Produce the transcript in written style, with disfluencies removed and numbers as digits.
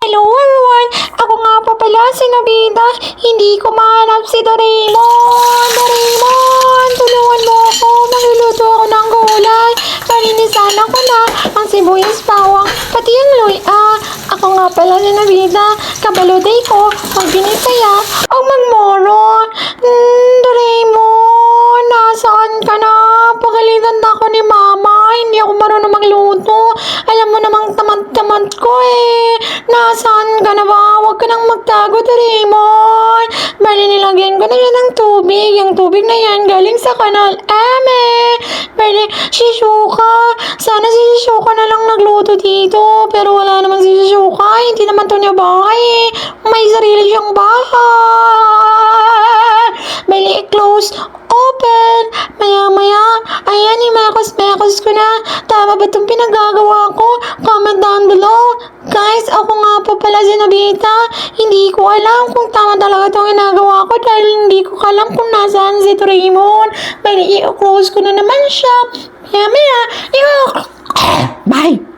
Hello everyone! Ako nga pa pala si Nobita. Hindi ko mahanap si Doraemon. Doraemon! Tulungan mo ako. Magluluto ako ng gulay. Palinisan ko na ang sibuyas bawang. Pati yung luya. Ako nga pala si Nobita. Kabaluday ko. Magbinisaya. Ang magmoro. Doraemon! Nasaan ka na? Pagalitan na ako ni Mama. Hindi ako marunong magluto. Alam mo namang tamad-tamad ko eh. Nasaan ka na ba? Huwag ka nang magtago, Doraemon. Bali, nilagyan ko na yan ng tubig. Yung tubig na yan galing sa kanal. Eme! Bali, si Shuka. Sana si Shuka na lang nagluto dito. Pero wala naman si Shuka. Hindi naman to niya bahay eh. May sarili siyang bahay. Bali, close. Open. Maya-maya. Ayan, imekos-mekos ko na. Tama ba itong pinagagawa ko? Comment down below. Guys, ako nga po pala si Nobita. Hindi ko alam kung tama talaga itong ginagawa ko dahil hindi ko alam kung nasaan si Doraemon. Bali, i-close ko na naman siya. Maya-maya. Bye!